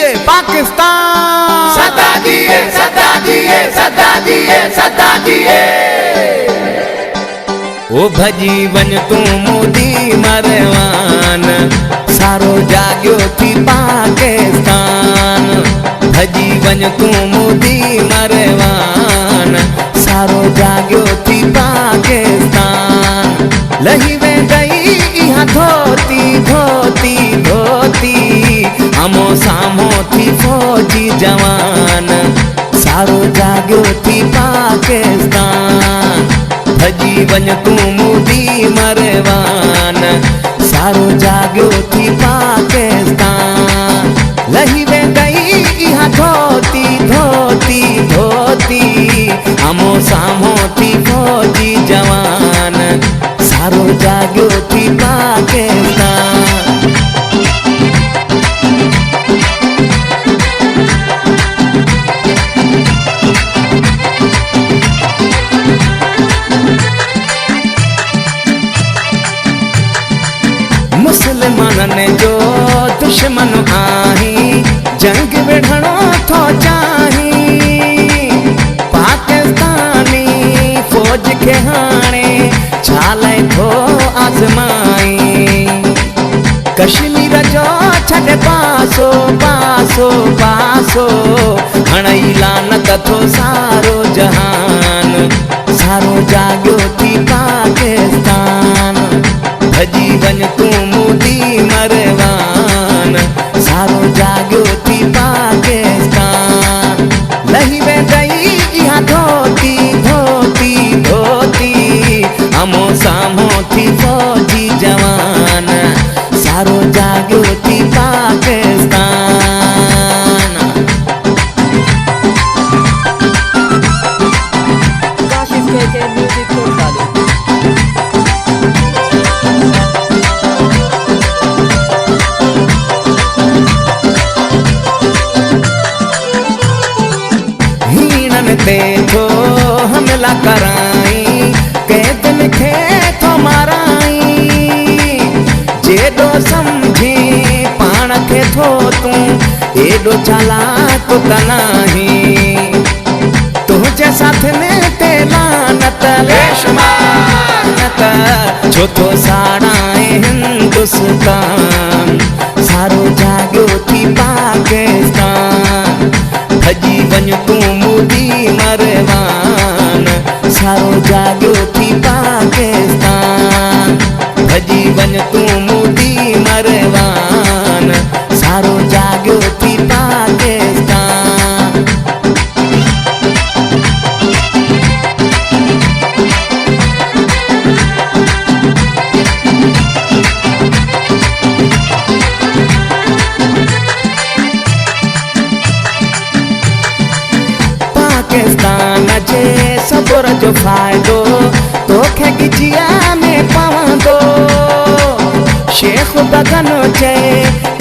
दिए पाकिस्तान, सदा दिए, सदा दिए, सदा दिए, सदा दिए। ओ भजी वन तू मोदी मरवान, सारो जाग्यो थी पाकिस्तान। भजी वन तू मोदी मरवान, सारो जाग्यो थी पाकिस्तान। लही वे गई यहाँ धोती धोती धोती, हमो सामो थी फौजी जवान, सारो जाग्यो थी पाकिस्तान। भजी वन तू मोदी मरवान, सारो जाग्यो थी पाकिस्तान। लही वे गई यहाँ धोती धोती धोती, हमो सामो थी फौजी जवान, सारो जाग्यो थी पाकिस्तान। मुसलमानन जो दुश्मन आही, जंग विढ़णो थो चाही। पाकिस्तानी फौज के हाणे छाले थो आज़माई। कश्मीर जो छॾे पासो पासो पासो, हणई लानत थो सारो जहान, सारो जाग्यो थी पाकिस्तान। भजी वन तू मोदी मरवान, सारो जाग्यो थी पाकिस्तान। लही वे गई यहाँ धोती धोती धोती, हमो सामो थी फौजी जवान, सारो जाग्यो थी पाकिस्तान। काशिफ के म्यूजिक प्रोफाइल। ते थो हमला कराई, कैदन खे थो माराई। जेॾो समझी पाण खे थो तूं, एॾो चालाक त नाही। तुंहिंजे साथ में ते लानत बेशुमार, छो थो साड़ाए हिंदुस्तान, सारो जाग्यो थी पाकिस्तान। भजी वन तू मोदी मरवान, सारो जाग्यो थी पाकिस्तान। भजी वन तू मोदी मरवान, सारो जाग्यो थी पाकिस्तान। पाकिस्तान जे सबुर जो फ़ाइदो तोखे गिजिया में पवंदो। शेख बगन चए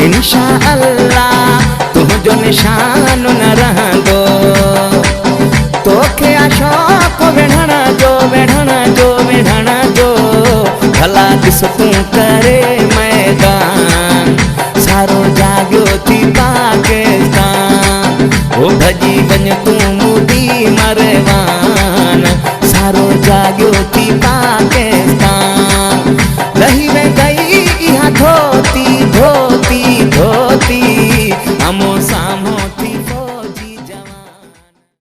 इंशा अल्लाह तुंहिंजो निशान न रहंदो। तोखे अशोक विढ़ण जो विढ़ण जो विढ़ण जो, भला ॾिस तूं करे मैदान, सारो जाग्यो थी पाकिस्तान। ओ भजी वन तू मोदी मरवान, सारो जाग्यो थी